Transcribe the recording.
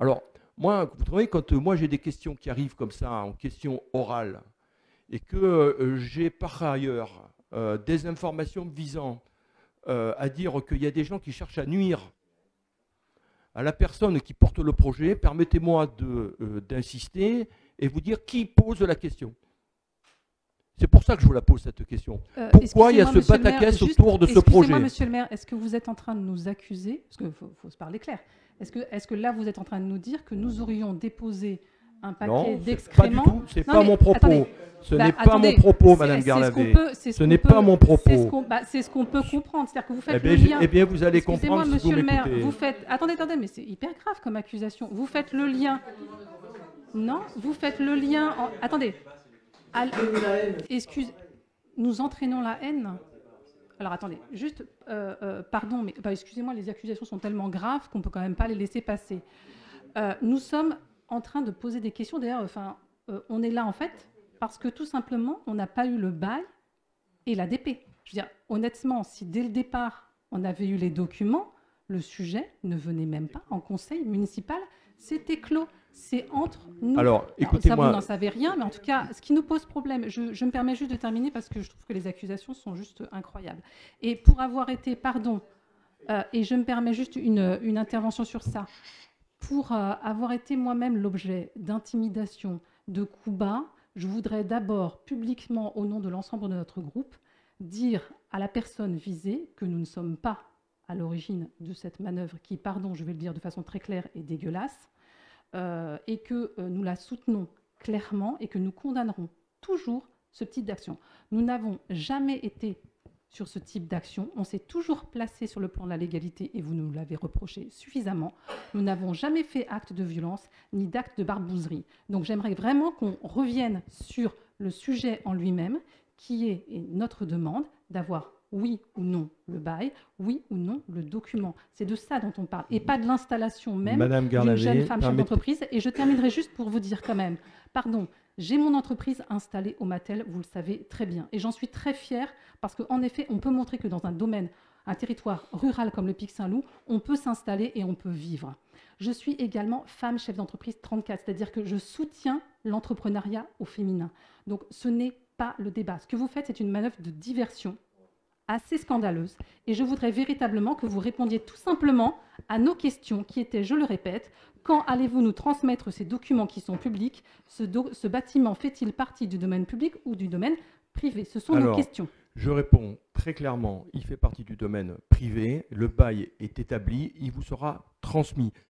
Alors, moi, vous trouvez, quand moi j'ai des questions qui arrivent comme ça, en question orale, et que j'ai par ailleurs des informations visant à dire qu'il y a des gens qui cherchent à nuire à la personne qui porte le projet, permettez-moi d'insister et vous dire qui pose la question. C'est pour ça que je vous la pose, cette question. Pourquoi il y a ce batacasse autour de ce projet? Excusez-moi, monsieur le maire, est-ce que vous êtes en train de nous accuser, parce qu'il faut se parler clair, est-ce que là, vous êtes en train de nous dire que nous aurions déposé un paquet d'excréments? Non, c'est pas mon propos. Ce n'est pas mon propos, Madame Garlavé. Ce n'est pas mon propos. C'est ce qu'on peut comprendre. C'est-à-dire que vous faites le lien. Eh bien, vous allez comprendre si vous m'écoutez. Monsieur le maire, vous faites... Attendez, mais c'est hyper grave comme accusation. Vous faites le lien... Non, vous faites le lien... Attendez. Excusez... Nous entraînons la haine. Alors, attendez. Juste... pardon, mais excusez-moi, les accusations sont tellement graves qu'on ne peut quand même pas les laisser passer. Nous sommes en train de poser des questions. D'ailleurs, on est là, en fait, parce que tout simplement, on n'a pas eu le bail et l'ADP. Je veux dire, honnêtement, si dès le départ, on avait eu les documents, le sujet ne venait même pas en conseil municipal. C'était clos. C'est entre nous. Alors, écoutez-moi. Ça, vous n'en savez rien, mais en tout cas, ce qui nous pose problème, je me permets juste de terminer parce que je trouve que les accusations sont juste incroyables. Et pour avoir été, pardon, et je me permets juste une intervention sur ça, pour avoir été moi-même l'objet d'intimidation, de coups bas, je voudrais d'abord, publiquement, au nom de l'ensemble de notre groupe, dire à la personne visée que nous ne sommes pas à l'origine de cette manœuvre qui, pardon, je vais le dire de façon très claire, est dégueulasse, et que nous la soutenons clairement et que nous condamnerons toujours ce type d'action. Nous n'avons jamais été sur ce type d'action. On s'est toujours placé sur le plan de la légalité et vous nous l'avez reproché suffisamment. Nous n'avons jamais fait acte de violence ni d'acte de barbouzerie. Donc j'aimerais vraiment qu'on revienne sur le sujet en lui-même, qui est notre demande d'avoir oui ou non le bail, oui ou non le document. C'est de ça dont on parle, et pas de l'installation même d'une jeune femme chef d'entreprise. Et je terminerai juste pour vous dire quand même, pardon, j'ai mon entreprise installée au Mattel, vous le savez très bien. Et j'en suis très fière, parce qu'en effet, on peut montrer que dans un domaine, un territoire rural comme le Pic Saint-Loup, on peut s'installer et on peut vivre. Je suis également femme chef d'entreprise 34, c'est-à-dire que je soutiens l'entrepreneuriat au féminin. Donc ce n'est pas le débat. Ce que vous faites, c'est une manœuvre de diversion assez scandaleuse. Et je voudrais véritablement que vous répondiez tout simplement à nos questions qui étaient, je le répète, quand allez-vous nous transmettre ces documents qui sont publics? Ce bâtiment fait-il partie du domaine public ou du domaine privé? Ce sont nos questions. Je réponds très clairement, il fait partie du domaine privé, le bail est établi, il vous sera transmis.